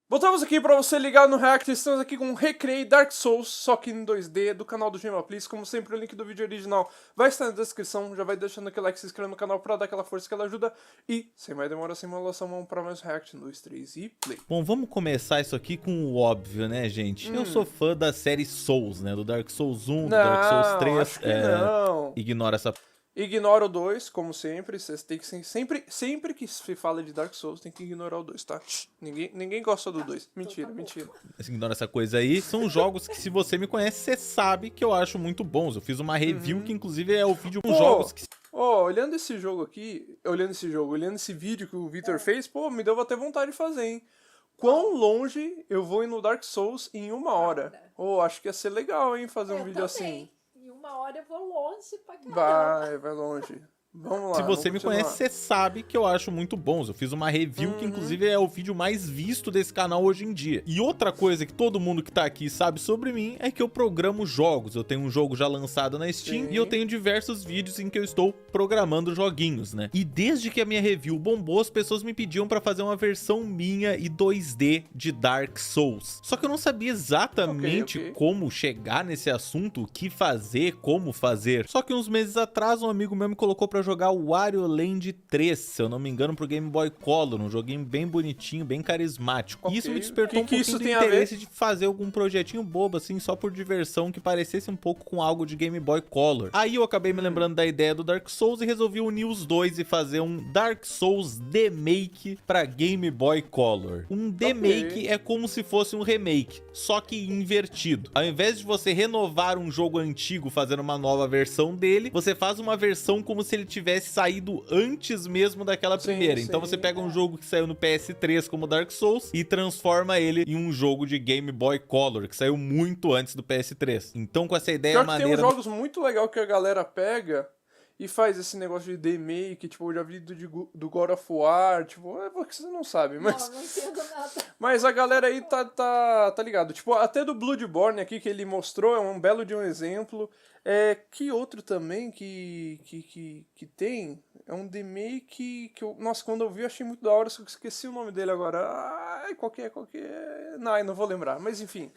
Voltamos aqui para você ligar no React, estamos aqui com o Recreate Dark Souls, só que em 2D, do canal do Gema Please. Como sempre, o link do vídeo original vai estar na descrição, já vai deixando aquele like, se inscreve no canal para dar aquela força que ela ajuda. E, sem mais demora, sem enrolação, vamos para mais React 1, 2, 3 e play. Bom, vamos começar isso aqui com o óbvio, né, gente? Eu sou fã da série Souls, né? Do Dark Souls 1, do Dark Souls 3. Acho que não. Ignora essa... Ignora o 2, como sempre. Vocês tem que sempre que se fala de Dark Souls, tem que ignorar o 2, tá? Ninguém gosta do 2. Mentira, mentira. Ignora essa coisa aí. São jogos que, se você me conhece, você sabe que eu acho muito bons. Eu fiz uma review que, inclusive, é o vídeo com jogos que... olhando esse jogo aqui, olhando esse vídeo que o Victor fez, pô, me deu até vontade de fazer, hein? Quão longe eu vou ir no Dark Souls em 1 hora? Acho que ia ser legal, hein, fazer um vídeo assim. Em 1 hora eu vou longe pra caramba. Vai longe. Vamos lá. Se você me conhece, você sabe que eu acho muito bons. Eu fiz uma review que, inclusive, é o vídeo mais visto desse canal hoje em dia. E outra coisa que todo mundo que tá aqui sabe sobre mim é que eu programo jogos. Eu tenho um jogo já lançado na Steam e eu tenho diversos vídeos em que eu estou programando joguinhos, né? E desde que a minha review bombou, as pessoas me pediam pra fazer uma versão minha e 2D de Dark Souls. Só que eu não sabia exatamente como chegar nesse assunto, o que fazer, como fazer. Só que uns meses atrás, um amigo meu me colocou pra jogar o Wario Land 3, se eu não me engano, pro Game Boy Color, um joguinho bem bonitinho, bem carismático. E isso me despertou um pouquinho do interesse de fazer algum projetinho bobo, assim, só por diversão, que parecesse um pouco com algo de Game Boy Color. Aí eu acabei me lembrando da ideia do Dark Souls e resolvi unir os dois e fazer um Dark Souls Demake pra Game Boy Color. Um Demake é como se fosse um remake, só que invertido. Ao invés de você renovar um jogo antigo fazendo uma nova versão dele, você faz uma versão como se ele tivesse saído antes mesmo daquela primeira. Então você pega um jogo que saiu no PS3 como Dark Souls e transforma ele em um jogo de Game Boy Color, que saiu muito antes do PS3. Então, com essa ideia maneira... Tem uns jogos muito legais que a galera pega e faz esse negócio de demake, tipo, eu já vi do God of War, tipo, é porque você não sabe, mas... Não entendo nada. Mas a galera aí tá ligado. Tipo, até do Bloodborne aqui que ele mostrou, é um belo de um exemplo. Que outro também que tem, é um demake que eu... Nossa, quando eu vi eu achei muito da hora, só que esqueci o nome dele agora. Ai, qualquer... Não vou lembrar, mas enfim.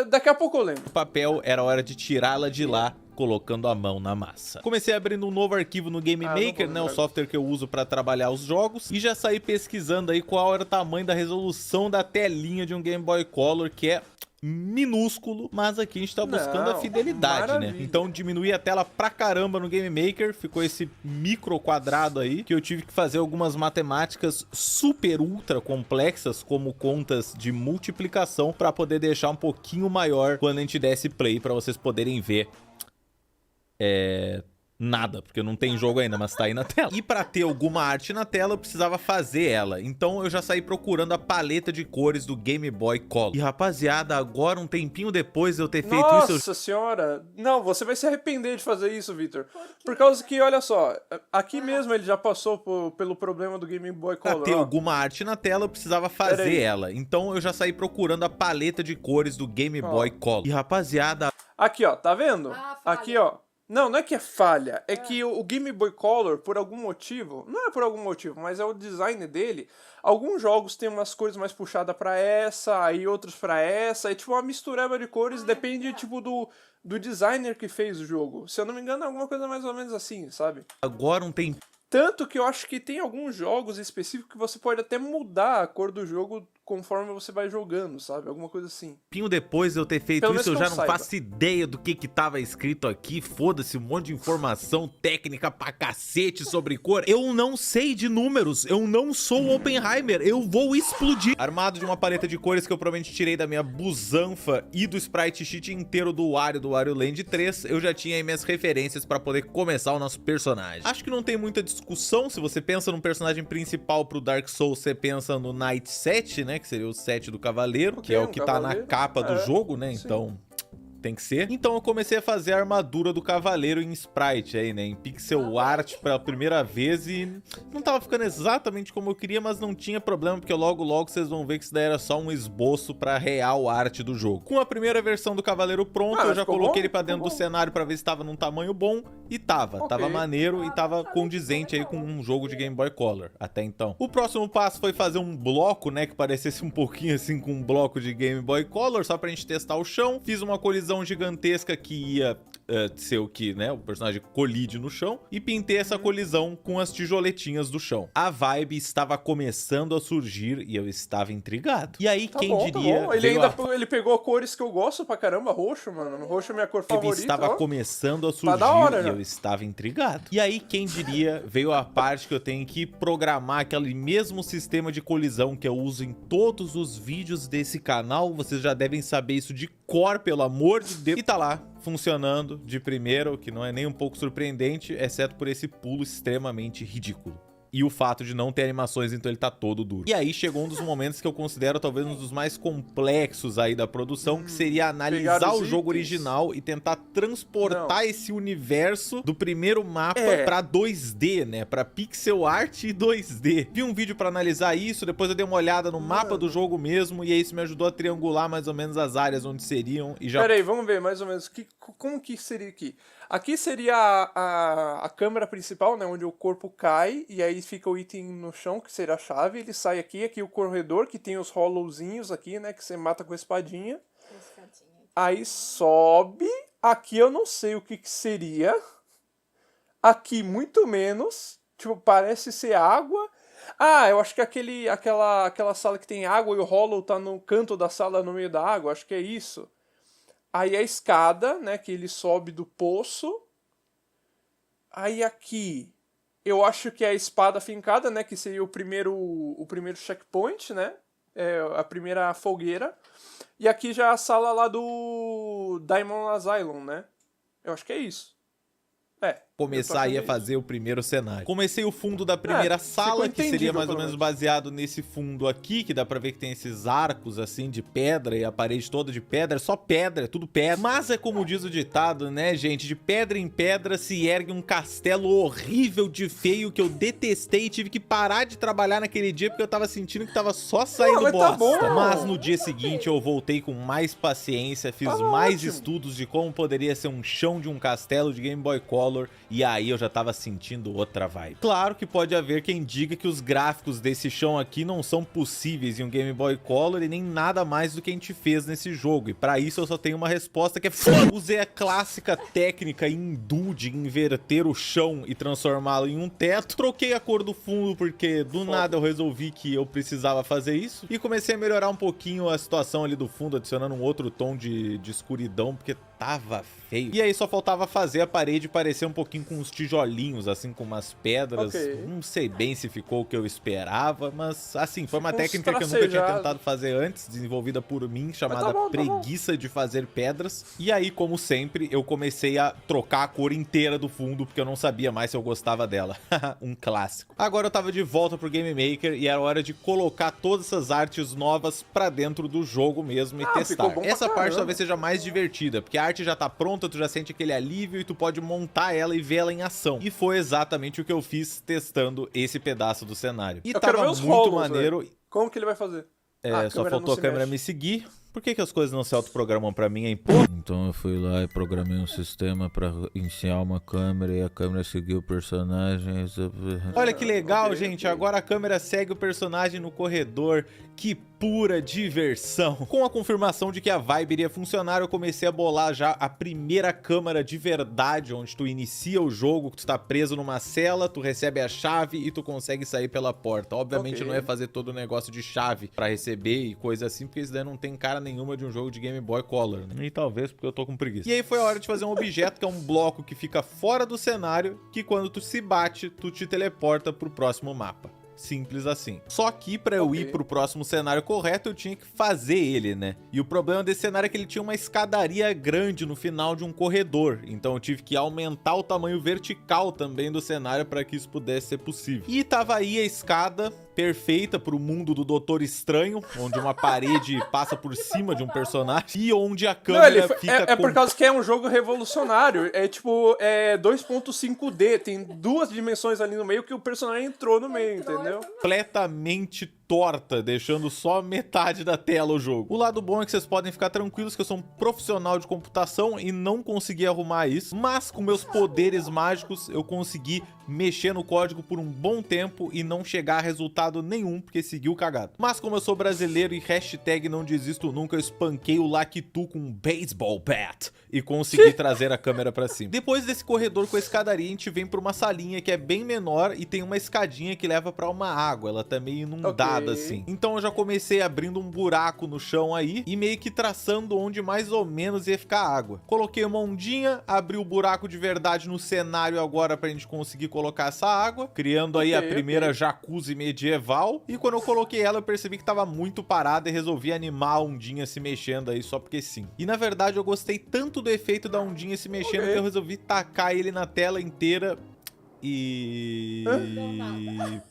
Daqui a pouco eu lembro. O papel era hora de tirá-la de lá, colocando a mão na massa. Comecei abrindo um novo arquivo no Game Maker, né, o software que eu uso para trabalhar os jogos, e já saí pesquisando aí qual era o tamanho da resolução da telinha de um Game Boy Color, que é minúsculo, mas aqui a gente tá buscando a fidelidade, né? Então diminui a tela pra caramba no Game Maker, ficou esse micro quadrado aí, que eu tive que fazer algumas matemáticas super ultra complexas, como contas de multiplicação, pra poder deixar um pouquinho maior quando a gente desse play, pra vocês poderem ver nada, porque não tem jogo ainda, mas tá aí na tela. E pra ter alguma arte na tela, eu precisava fazer ela. Então eu já saí procurando a paleta de cores do Game Boy Color. E rapaziada, agora um tempinho depois de eu ter feito isso... Nossa senhora! Não, você vai se arrepender de fazer isso, Victor. Por causa que, olha só, aqui mesmo ele já passou pelo problema do Game Boy Color. Pra ter alguma arte na tela, eu precisava fazer ela. Então eu já saí procurando a paleta de cores do Game Boy Color. E rapaziada... Aqui, ó, tá vendo? Aqui, ó. Não é que é falha, é que o Game Boy Color, por algum motivo, não é por algum motivo, mas é o design dele, alguns jogos tem umas cores mais puxadas pra essa, aí outros pra essa, é tipo uma mistureba de cores, depende tipo do designer que fez o jogo. Se eu não me engano, é alguma coisa mais ou menos assim, sabe? Agora um tempo. Tanto que eu acho que tem alguns jogos específicos que você pode até mudar a cor do jogo conforme você vai jogando, sabe? Alguma coisa assim. Depois de eu ter feito isso, eu já não faço ideia do que tava escrito aqui. Foda-se, um monte de informação técnica pra cacete sobre cor. Eu não sei de números, eu não sou o Oppenheimer, eu vou explodir. Armado de uma paleta de cores que eu provavelmente tirei da minha busanfa e do sprite sheet inteiro do Wario Land 3, eu já tinha aí minhas referências pra poder começar o nosso personagem. Acho que não tem muita discussão. Se você pensa no personagem principal pro Dark Souls, você pensa no Knight 7, né? Que seria o 7 do Cavaleiro, que é o que tá na capa do jogo, né? Então, tem que ser. Então eu comecei a fazer a armadura do cavaleiro em sprite aí, né, em pixel art pela primeira vez e não tava ficando exatamente como eu queria, mas não tinha problema, porque logo vocês vão ver que isso daí era só um esboço pra real arte do jogo. Com a primeira versão do cavaleiro pronto, eu já coloquei ele pra dentro do cenário pra ver se tava num tamanho bom e tava maneiro e tava condizente aí com um jogo de Game Boy Color até então. O próximo passo foi fazer um bloco, né, que parecesse um pouquinho assim com um bloco de Game Boy Color, só pra gente testar o chão. Fiz uma colisão gigantesca que ia ser o que, né, o personagem colide no chão, e pintei essa colisão com as tijoletinhas do chão. A vibe estava começando a surgir e eu estava intrigado. E aí, quem diria... Ele pegou cores que eu gosto pra caramba, roxo, mano. Roxo é minha cor favorita. Ele estava começando a surgir e eu estava intrigado. E aí, quem diria, veio a parte que eu tenho que programar aquele mesmo sistema de colisão que eu uso em todos os vídeos desse canal. Vocês já devem saber isso de cor, pelo amor de Deus. E tá lá, funcionando de primeira, o que não é nem um pouco surpreendente, exceto por esse pulo extremamente ridículo. E o fato de não ter animações, então ele tá todo duro. E aí chegou um dos momentos que eu considero talvez um dos mais complexos aí da produção, que seria analisar o jogo original e tentar transportar esse universo do primeiro mapa pra 2D, né? Pra pixel art e 2D. Vi um vídeo pra analisar isso, depois eu dei uma olhada no mapa do jogo mesmo, e aí isso me ajudou a triangular mais ou menos as áreas onde seriam e já... Pera aí, vamos ver mais ou menos como que seria aqui. Aqui seria a câmera principal, né, onde o corpo cai, e aí fica o item no chão, que seria a chave. Ele sai aqui o corredor, que tem os hollowzinhos aqui, né, que você mata com a espadinha. Aí sobe. Aqui eu não sei o que seria. Aqui muito menos. Tipo, parece ser água. Ah, eu acho que aquela sala que tem água e o hollow tá no canto da sala, no meio da água. Acho que é isso. Aí a escada, né, que ele sobe do poço. Aí aqui, eu acho que é a espada fincada, né, que seria o primeiro checkpoint, né, a primeira fogueira. E aqui já é a sala lá do Diamond Asylum, né. Eu acho que é isso. Começar aí a fazer o primeiro cenário. Comecei o fundo da primeira sala, que seria mais ou menos baseado nesse fundo aqui, que dá pra ver que tem esses arcos assim de pedra e a parede toda de pedra, só pedra, é tudo pedra. Mas é como diz o ditado, né, gente, de pedra em pedra se ergue um castelo horrível de feio que eu detestei e tive que parar de trabalhar naquele dia porque eu tava sentindo que tava só saindo bosta. Mas no dia seguinte eu voltei com mais paciência, fiz mais estudos de como poderia ser um chão de um castelo de Game Boy Color. E aí eu já tava sentindo outra vibe. Claro que pode haver quem diga que os gráficos desse chão aqui não são possíveis em um Game Boy Color e nem nada mais do que a gente fez nesse jogo. E pra isso eu só tenho uma resposta que é foda. Usei a clássica técnica hindu de inverter o chão e transformá-lo em um teto. Troquei a cor do fundo porque do nada eu resolvi que eu precisava fazer isso. E comecei a melhorar um pouquinho a situação ali do fundo, adicionando um outro tom de escuridão, porque tava feio. E aí só faltava fazer a parede parecer um pouquinho com uns tijolinhos, assim, com umas pedras. Não sei bem se ficou o que eu esperava, mas assim, foi uma técnica que eu nunca tinha tentado fazer antes, desenvolvida por mim, chamada preguiça de fazer pedras. E aí, como sempre, eu comecei a trocar a cor inteira do fundo, porque eu não sabia mais se eu gostava dela. Um clássico. Agora eu tava de volta pro Game Maker e era hora de colocar todas essas artes novas pra dentro do jogo mesmo e testar. Essa parte talvez seja mais divertida, porque a arte já tá pronta, tu já sente aquele alívio e tu pode montar ela e ver ela em ação. E foi exatamente o que eu fiz testando esse pedaço do cenário. E tava muito maneiro. Como que ele vai fazer? Só faltou a câmera me seguir. Por que as coisas não se autoprogramam pra mim, hein? Então eu fui lá e programei um sistema pra iniciar uma câmera e a câmera seguiu o personagem. Olha que legal, gente. Agora a câmera segue o personagem no corredor. Que pura diversão. Com a confirmação de que a vibe iria funcionar, eu comecei a bolar já a primeira câmera de verdade, onde tu inicia o jogo, que tu tá preso numa cela, tu recebe a chave e tu consegue sair pela porta. Obviamente não é fazer todo o negócio de chave pra receber e coisa assim, porque isso daí não tem cara nenhuma de um jogo de Game Boy Color, né? E talvez porque eu tô com preguiça. E aí foi a hora de fazer um objeto, que é um bloco que fica fora do cenário, que quando tu se bate, tu te teleporta pro próximo mapa. Simples assim. Só que pra eu ir pro próximo cenário correto, eu tinha que fazer ele, né? E o problema desse cenário é que ele tinha uma escadaria grande no final de um corredor. Então eu tive que aumentar o tamanho vertical também do cenário para que isso pudesse ser possível. E tava aí a escada perfeita pro mundo do Doutor Estranho, onde uma parede passa por cima de um personagem e onde a câmera fica por causa que é um jogo revolucionário. É tipo, 2.5D, tem 2 dimensões ali no meio que o personagem entrou no meio, entendeu? Completamente torta, deixando só metade da tela o jogo. O lado bom é que vocês podem ficar tranquilos que eu sou um profissional de computação e não consegui arrumar isso, mas com meus poderes mágicos eu consegui mexer no código por um bom tempo e não chegar a resultado nenhum, porque seguiu cagado. Mas como eu sou brasileiro e hashtag não desisto nunca, eu espanquei o Lakitu com um baseball bat e consegui trazer a câmera pra cima. Depois desse corredor com a escadaria, a gente vem pra uma salinha que é bem menor e tem uma escadinha que leva pra uma água, ela tá meio inundada assim. Então eu já comecei abrindo um buraco no chão aí e meio que traçando onde mais ou menos ia ficar a água. Coloquei uma ondinha, abri o buraco de verdade no cenário agora pra gente conseguir colocar essa água, criando aí a primeira jacuzzi medieval. E quando eu coloquei ela, eu percebi que tava muito parada e resolvi animar a ondinha se mexendo aí só porque sim. E na verdade eu gostei tanto do efeito da ondinha se mexendo que eu resolvi tacar ele na tela inteira. E...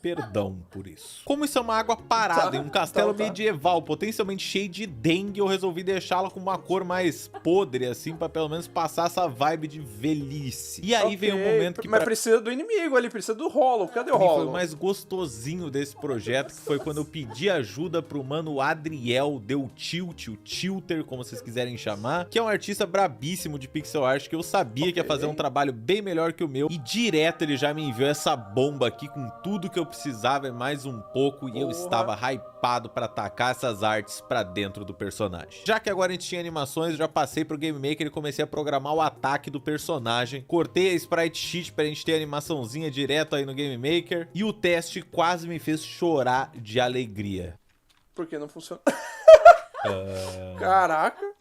perdão por isso. Como isso é uma água parada em um castelo medieval potencialmente cheio de dengue, eu resolvi deixá-la com uma cor mais podre, assim, pra pelo menos passar essa vibe de velhice. E aí vem um momento que... Mas precisa do inimigo ali, precisa do Hollow. Cadê o Hollow? Foi o mais gostosinho desse projeto, que foi quando eu pedi ajuda pro mano Adriel, deu tilt, o Tilter, como vocês quiserem chamar, que é um artista brabíssimo de pixel art, que eu sabia que ia fazer um trabalho bem melhor que o meu, e direto ele já me enviou essa bomba aqui com tudo que eu precisava e mais um pouco, e eu estava hypado pra tacar essas artes pra dentro do personagem. Já que agora a gente tinha animações, eu já passei pro Game Maker e comecei a programar o ataque do personagem. Cortei a sprite sheet pra gente ter a animaçãozinha direto aí no Game Maker, e o teste quase me fez chorar de alegria. Por que não funciona? Caraca.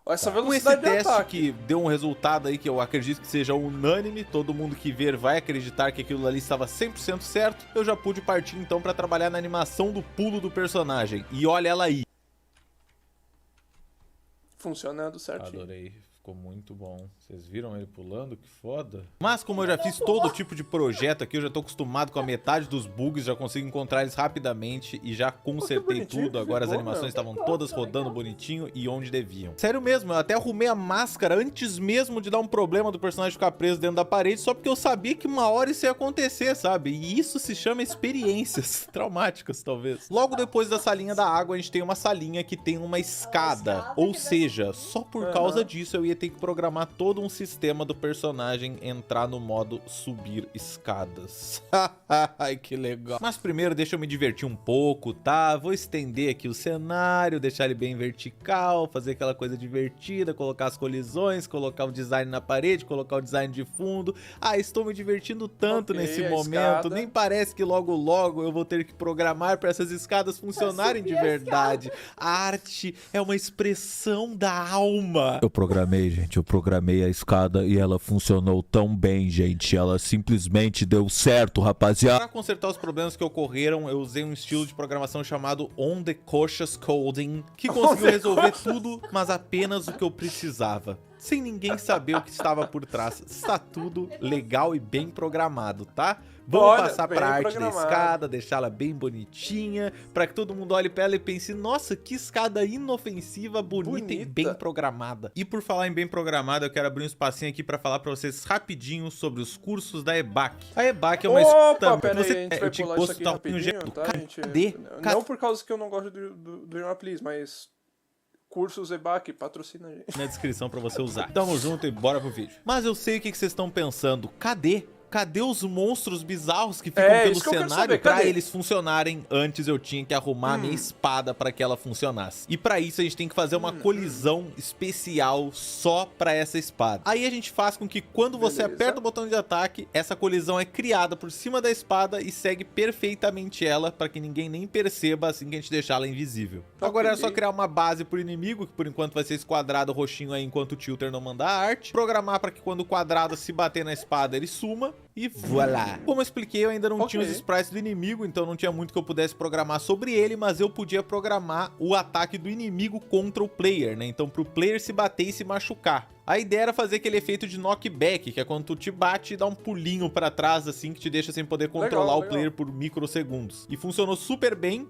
Essa velocidade com esse teste que deu um resultado aí que eu acredito que seja unânime, todo mundo que ver vai acreditar que aquilo ali estava 100% certo, eu já pude partir então para trabalhar na animação do pulo do personagem. E olha ela aí. Funcionando certinho. Adorei. Ficou muito bom. Vocês viram ele pulando? Que foda. Mas como eu já fiz todo tipo de projeto aqui, eu já tô acostumado com a metade dos bugs, já consigo encontrar eles rapidamente e já consertei tudo. Agora as animações estavam todas rodando bonitinho e onde deviam. Sério mesmo, eu até arrumei a máscara antes mesmo de dar um problema do personagem ficar preso dentro da parede, só porque eu sabia que uma hora isso ia acontecer, sabe? E isso se chama experiências traumáticas, talvez. Logo depois da salinha da água, a gente tem uma salinha que tem uma escada. Ou seja, só por causa disso eu ia ter que programar todo um sistema do personagem entrar no modo subir escadas. Ai, que legal. Mas primeiro deixa eu me divertir um pouco, tá? Vou estender aqui o cenário, deixar ele bem vertical, fazer aquela coisa divertida, colocar as colisões, colocar o design na parede, colocar o design de fundo. Ah, estou me divertindo tanto nesse momento, nem parece que logo logo eu vou ter que programar para essas escadas funcionarem de verdade. A arte é uma expressão da alma. Eu programei, gente, eu programei a escada e ela funcionou tão bem, gente. Ela simplesmente deu certo, rapaziada. Para consertar os problemas que ocorreram, eu usei um estilo de programação chamado On the Cautious Coding, que conseguiu resolver tudo, mas apenas o que eu precisava, sem ninguém saber o que estava por trás. Está tudo legal e bem programado, tá? Vamos passar pra arte da escada, deixá-la bem bonitinha, pra que todo mundo olhe pra ela e pense, nossa, que escada inofensiva, bonita e bem programada. E por falar em bem programada, eu quero abrir um espacinho aqui pra falar pra vocês rapidinho sobre os cursos da EBAC. A EBAC é uma escola... Pera aí, a gente vai pular isso aqui rapidinho, tá, gente? Não por causa que eu não gosto do Jornal Please, mas... Cursos EBAC, patrocina a gente. Na descrição pra você usar. Tamo junto e bora pro vídeo. Mas eu sei o que vocês estão pensando. Cadê os monstros bizarros que ficam pelo cenário? Pra eles funcionarem, antes eu tinha que arrumar a minha espada pra que ela funcionasse. E pra isso a gente tem que fazer uma colisão especial só pra essa espada. Aí a gente faz com que quando você aperta o botão de ataque, essa colisão é criada por cima da espada e segue perfeitamente ela pra que ninguém nem perceba assim que a gente deixar ela invisível. Agora é só criar uma base pro inimigo, que por enquanto vai ser esse quadrado roxinho aí enquanto o Tilter não mandar a arte. Programar pra que quando o quadrado se bater na espada ele suma. e voilà. Como eu expliquei, eu ainda não tinha os sprites do inimigo, então não tinha muito que eu pudesse programar sobre ele, mas eu podia programar o ataque do inimigo contra o player, né? Então pro player se bater e se machucar. A ideia era fazer aquele efeito de knockback, que é quando tu te bate e dá um pulinho pra trás, assim, que te deixa sem poder controlar o player por microsegundos. E funcionou super bem.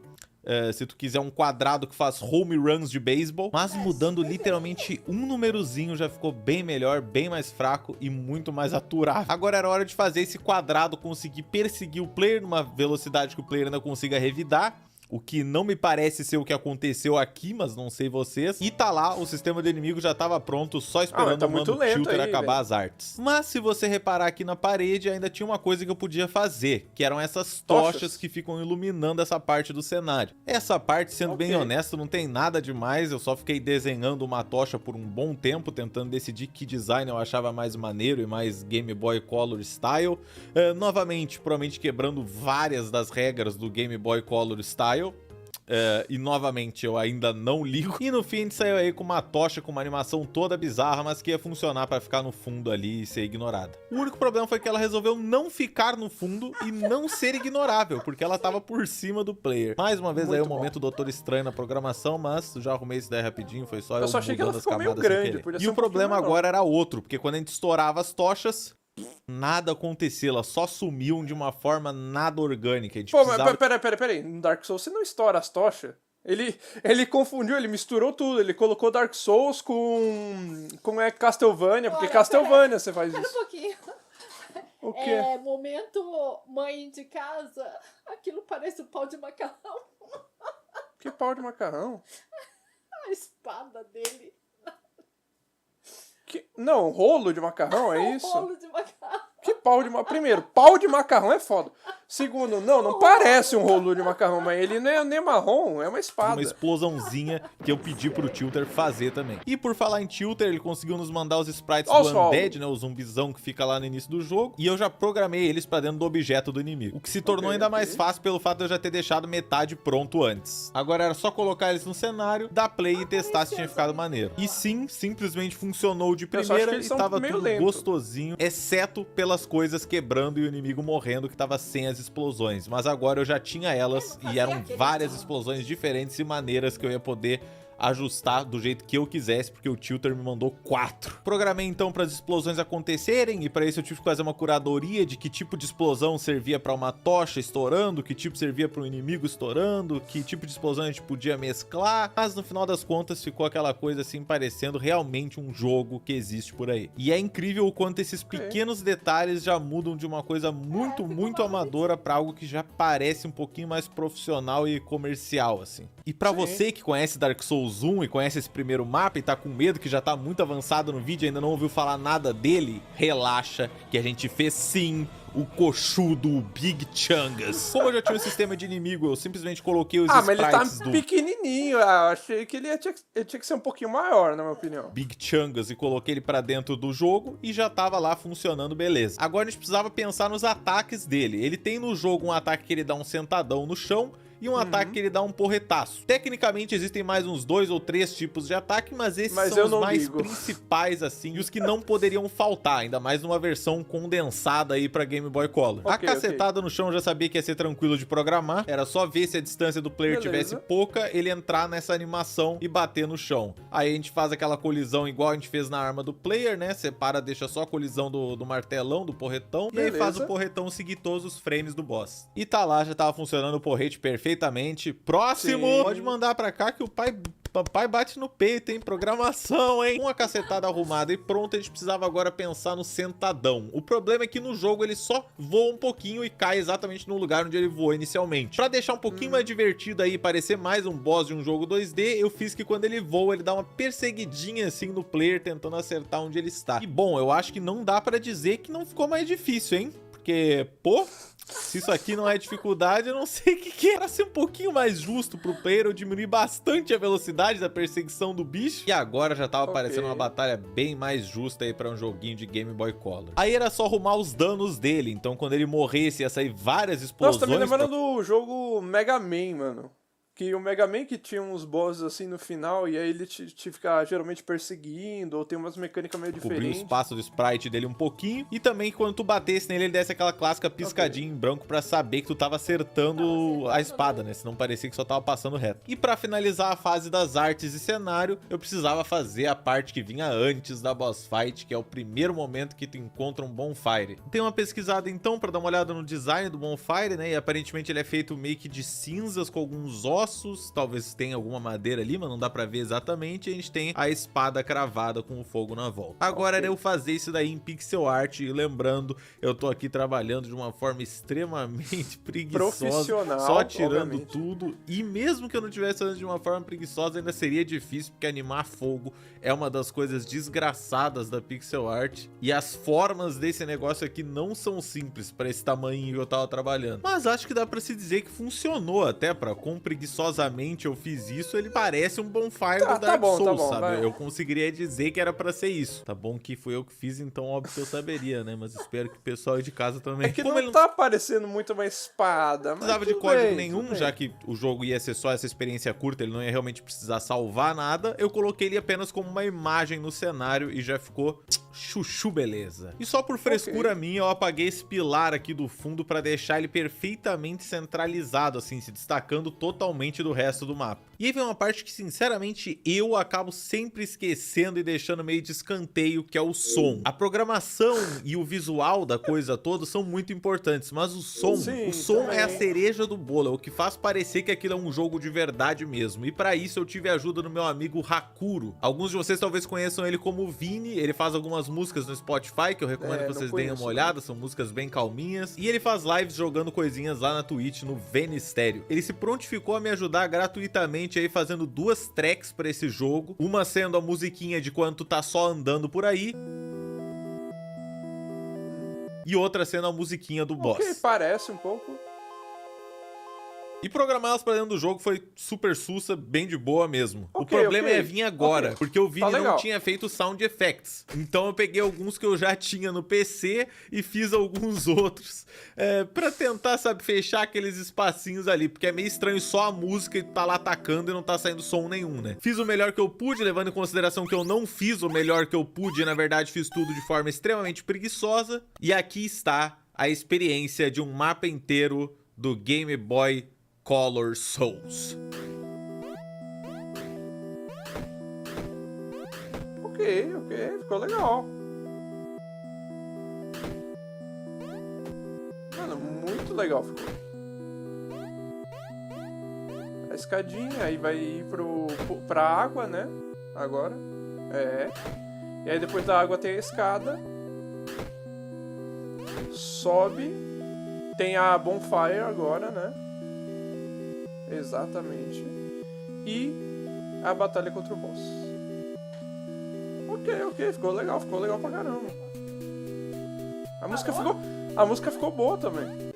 Se tu quiser um quadrado que faz home runs de beisebol, mas mudando literalmente um númerozinho já ficou bem melhor, bem mais fraco e muito mais aturável. Agora era hora de fazer esse quadrado conseguir perseguir o player numa velocidade que o player ainda consiga revidar. O que não me parece ser o que aconteceu aqui, mas não sei vocês. E tá lá, o sistema do inimigo já tava pronto, só esperando o mano Tilter acabar as artes. Mas se você reparar aqui na parede, ainda tinha uma coisa que eu podia fazer, que eram essas tochas que ficam iluminando essa parte do cenário. Essa parte, sendo bem honesto, não tem nada demais, eu só fiquei desenhando uma tocha por um bom tempo, tentando decidir que design eu achava mais maneiro e mais Game Boy Color style. Novamente, provavelmente quebrando várias das regras do Game Boy Color style. E novamente eu ainda não ligo. E no fim a gente saiu aí com uma tocha com uma animação toda bizarra, mas que ia funcionar pra ficar no fundo ali e ser ignorada. O único problema foi que ela resolveu não ficar no fundo e não ser ignorável, porque ela tava por cima do player. Mais uma vez aí o momento Doutor Estranho na programação, mas já arrumei isso daí rapidinho, foi só eu só achei que ela mudando as ficou meio camadas sem grande, querer. E o problema agora era outro, porque quando a gente estourava as tochas, nada aconteceu, elas só sumiam de uma forma nada orgânica. A gente precisava... mas peraí, no Dark Souls você não estoura as tochas? Ele confundiu, ele misturou tudo, ele colocou Dark Souls com Castlevania, porque Castlevania você faz isso. Pera um pouquinho. O quê? Momento mãe de casa, aquilo parece um pau de macarrão. Que pau de macarrão? A espada dele. Não, rolo de macarrão, é isso? Rolo de macarrão. Que pau de macarrão? Primeiro, pau de macarrão é foda. Segundo, não parece um rolo de macarrão, mas ele não é nem marrom, é uma espada. Uma explosãozinha que eu pedi pro Tilter fazer também. E por falar em Tilter, ele conseguiu nos mandar os sprites do Undead, né? O zumbizão que fica lá no início do jogo. E eu já programei eles pra dentro do objeto do inimigo. O que se tornou ainda mais fácil pelo fato de eu já ter deixado metade pronto antes. Agora era só colocar eles no cenário, dar play e testar se tinha ficado maneiro. E sim, simplesmente funcionou de primeira e tava tudo gostosinho, exceto pelas coisas quebrando e o inimigo morrendo, que tava sem as explosões. Mas agora eu já tinha elas e eram várias explosões diferentes e maneiras que eu ia poder ajustar do jeito que eu quisesse, porque o Tilter me mandou 4. Programei então para as explosões acontecerem e para isso eu tive que fazer uma curadoria de que tipo de explosão servia para uma tocha estourando, que tipo servia para um inimigo estourando, que tipo de explosão a gente podia mesclar, mas no final das contas ficou aquela coisa assim parecendo realmente um jogo que existe por aí. E é incrível o quanto esses pequenos detalhes já mudam de uma coisa muito amadora para algo que já parece um pouquinho mais profissional e comercial assim. E para você que conhece Dark Souls 1 e conhece esse primeiro mapa e tá com medo que já tá muito avançado no vídeo e ainda não ouviu falar nada dele, relaxa que a gente fez sim o coxudo Big Chungus. Como eu já tinha um sistema de inimigo, eu simplesmente coloquei os sprites mas ele tá pequenininho, eu achei que ele tinha que ser um pouquinho maior, na minha opinião. Big Chungus e coloquei ele pra dentro do jogo e já tava lá funcionando beleza. Agora a gente precisava pensar nos ataques dele. Ele tem no jogo um ataque que ele dá um sentadão no chão e um ataque que ele dá um porretaço. Tecnicamente existem mais uns 2 ou 3 tipos de ataque, mas esses são os mais principais assim, e os que não poderiam faltar, ainda mais numa versão condensada aí pra Game Boy Color. A cacetada no chão eu já sabia que ia ser tranquilo de programar, era só ver se a distância do player tivesse pouca, ele entrar nessa animação e bater no chão. Aí a gente faz aquela colisão igual a gente fez na arma do player, né? Separa, deixa só a colisão do martelão, do porretão, e aí faz o porretão seguir todos os frames do boss. E tá lá, já tava funcionando o porrete perfeitamente. Próximo! Sim. Pode mandar pra cá que o papai bate no peito, hein? Programação, hein? Com a cacetada arrumada e pronto, a gente precisava agora pensar no sentadão. O problema é que no jogo ele só voa um pouquinho e cai exatamente no lugar onde ele voou inicialmente. Pra deixar um pouquinho mais divertido aí, parecer mais um boss de um jogo 2D, eu fiz que quando ele voa, ele dá uma perseguidinha assim no player, tentando acertar onde ele está. E bom, eu acho que não dá pra dizer que não ficou mais difícil, hein? Porque, pô, se isso aqui não é dificuldade, eu não sei o que é. Pra ser um pouquinho mais justo pro player, eu diminui bastante a velocidade da perseguição do bicho. E agora já tava parecendo uma batalha bem mais justa aí pra um joguinho de Game Boy Color. Aí era só arrumar os danos dele, então quando ele morresse ia sair várias explosões. Nossa, tá me lembrando do jogo Mega Man, mano. Que o Mega Man que tinha uns bosses assim no final, e aí ele te fica geralmente perseguindo, ou tem umas mecânicas meio Cobrir o diferentes. espaço do sprite dele um pouquinho. E também quando tu batesse nele, ele desse aquela clássica piscadinha em branco pra saber que tu tava acertando a espada, né? Senão parecia que só tava passando reto. E pra finalizar a fase das artes e cenário, eu precisava fazer a parte que vinha antes da boss fight, que é o primeiro momento que tu encontra um bonfire. Tem uma pesquisada então pra dar uma olhada no design do bonfire, né? E aparentemente ele é feito meio que de cinzas com alguns ossos. Talvez tenha alguma madeira ali, mas não dá pra ver exatamente. E a gente tem a espada cravada com o fogo na volta. Agora era eu fazer isso daí em pixel art. E lembrando, eu tô aqui trabalhando de uma forma extremamente preguiçosa, Profissional, só tirando obviamente. tudo. E mesmo que eu não tivesse fazendo de uma forma preguiçosa, ainda seria difícil, porque animar fogo é uma das coisas desgraçadas da pixel art. E as formas desse negócio aqui não são simples para esse tamanho que eu tava trabalhando. Mas acho que dá pra se dizer que funcionou até, pra com preguiçosamente eu fiz isso, ele parece um bonfire do Dark Souls, sabe? vai. Eu conseguiria dizer que era pra ser isso. Tá bom que fui eu que fiz, então óbvio que eu saberia, né? Mas espero que o pessoal aí de casa também. É que Como não ele tá parecendo muito uma espada, mas precisava de tudo código bem, nenhum, tudo bem. já que o jogo ia ser só essa experiência curta, ele não ia realmente precisar salvar nada, eu coloquei ele apenas como uma imagem no cenário e já ficou chuchu beleza. E só por frescura minha, eu apaguei esse pilar aqui do fundo pra deixar ele perfeitamente centralizado, assim, se destacando totalmente do resto do mapa. E aí vem uma parte que, sinceramente, eu acabo sempre esquecendo e deixando meio de escanteio, que é o som. A programação e o visual da coisa toda são muito importantes, mas o som também. é a cereja do bolo, é o que faz parecer que aquilo é um jogo de verdade mesmo. E pra isso eu tive a ajuda do meu amigo Hakuro. Alguns de vocês talvez conheçam ele como Vini, ele faz algumas músicas no Spotify, que eu recomendo que vocês deem uma olhada, são músicas bem calminhas. E ele faz lives jogando coisinhas lá na Twitch, no Venistério. Ele se prontificou a me ajudar gratuitamente aí, fazendo 2 tracks pra esse jogo. Uma sendo a musiquinha de quando tu tá só andando por aí, e outra sendo a musiquinha do boss. Ok, parece um pouco. E programar elas pra dentro do jogo foi super sussa, bem de boa mesmo. O Ok, problema ok. é vir agora, Ok. porque o Vini não legal. tinha feito sound effects. Então eu peguei alguns que eu já tinha no PC e fiz alguns outros pra tentar, sabe, fechar aqueles espacinhos ali, porque é meio estranho só a música e tu tá lá atacando e não tá saindo som nenhum, né? Fiz o melhor que eu pude, levando em consideração que eu não fiz o melhor que eu pude, e na verdade fiz tudo de forma extremamente preguiçosa. E aqui está a experiência de um mapa inteiro do Game Boy Color Souls. Ok, ficou legal. Mano, muito legal ficou. A escadinha, aí vai ir pra água, né? Agora. E aí depois da água tem a escada. Sobe. Tem a bonfire agora, né? Exatamente. E a batalha contra o boss. Ok, ficou legal pra caramba. A música ficou boa também.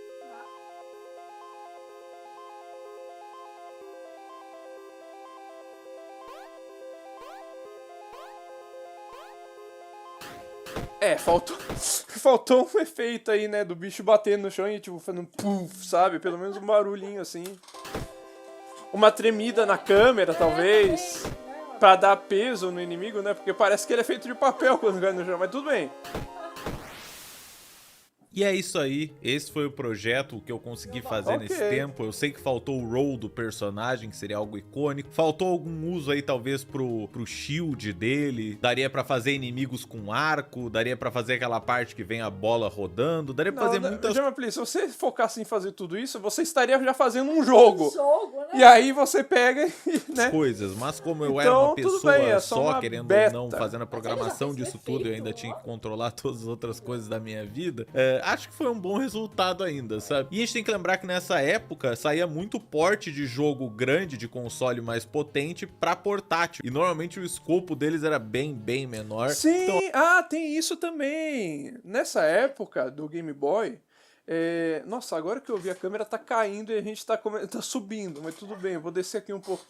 Faltou um efeito aí, né, do bicho batendo no chão e tipo fazendo puff, sabe? Pelo menos um barulhinho assim. Uma tremida na câmera, talvez, pra dar peso no inimigo, né? Porque parece que ele é feito de papel quando cai no chão, mas tudo bem. E é isso aí, esse foi o projeto que eu consegui fazer nesse tempo. Eu sei que faltou o roll do personagem, que seria algo icônico. Faltou algum uso aí, talvez, pro shield dele. Daria pra fazer inimigos com arco, daria pra fazer aquela parte que vem a bola rodando. Daria pra fazer muitas... Jamapli, se você focasse em fazer tudo isso, você estaria já fazendo um jogo. Né? E aí você pega e, né? coisas, mas como eu então, era uma pessoa bem, é só querendo beta. ou não, fazendo a programação disso tudo, eu ainda tinha que controlar todas as outras coisas da minha vida, acho que foi um bom resultado ainda, sabe? E a gente tem que lembrar que nessa época saía muito porte de jogo grande, de console mais potente, pra portátil, e normalmente o escopo deles era bem menor. Sim, então... tem isso também. Nessa época do Game Boy, nossa, agora que eu vi a câmera tá caindo e a gente tá subindo, mas tudo bem, eu vou descer aqui um pouco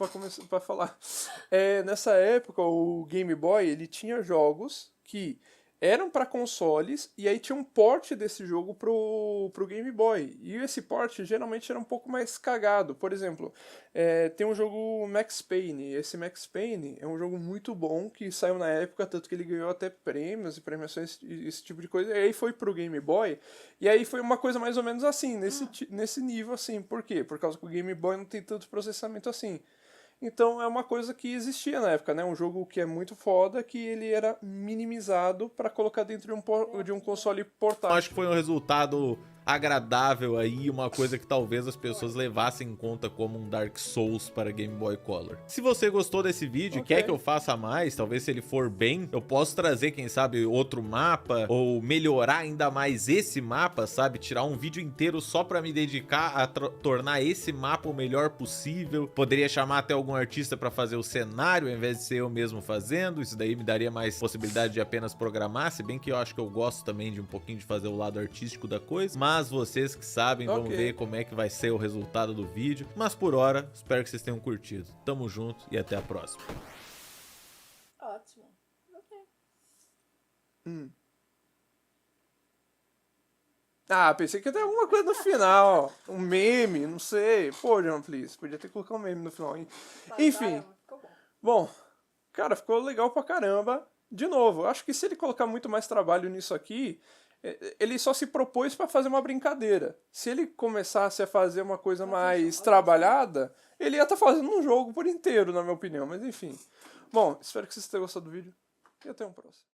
pra falar. Nessa época o Game Boy, ele tinha jogos que eram para consoles, e aí tinha um port desse jogo pro Game Boy. E esse port geralmente era um pouco mais cagado. Por exemplo, tem um jogo Max Payne. Esse Max Payne é um jogo muito bom, que saiu na época, tanto que ele ganhou até prêmios e premiações, esse tipo de coisa. E aí foi pro Game Boy, e aí foi uma coisa mais ou menos assim, nesse nível assim. Por quê? Por causa que o Game Boy não tem tanto processamento assim. Então é uma coisa que existia na época, né? Um jogo que é muito foda, que ele era minimizado para colocar dentro de um console portátil. Acho que foi um resultado agradável aí, uma coisa que talvez as pessoas levassem em conta como um Dark Souls para Game Boy Color. Se você gostou desse vídeo e quer que eu faça mais, talvez se ele for bem, eu posso trazer, quem sabe, outro mapa, ou melhorar ainda mais esse mapa, sabe? Tirar um vídeo inteiro só para me dedicar a tornar esse mapa o melhor possível. Poderia chamar até algum artista para fazer o cenário, ao invés de ser eu mesmo fazendo. Isso daí me daria mais possibilidade de apenas programar, se bem que eu acho que eu gosto também de um pouquinho de fazer o lado artístico da coisa. Mas vocês que sabem, vamos ver como é que vai ser o resultado do vídeo. Mas por hora, espero que vocês tenham curtido. Tamo junto e até a próxima. Ótimo. Ok. Ah, pensei que ia ter alguma coisa no final. Um meme, não sei. Pô, John, please, podia ter colocado um meme no final. Enfim. Ficou bom. Bom, cara, ficou legal pra caramba. De novo, acho que se ele colocar muito mais trabalho nisso aqui, ele só se propôs pra fazer uma brincadeira. Se ele começasse a fazer uma coisa mais trabalhada, ele ia estar fazendo um jogo por inteiro, na minha opinião. Mas enfim. Bom, espero que vocês tenham gostado do vídeo e até um próximo.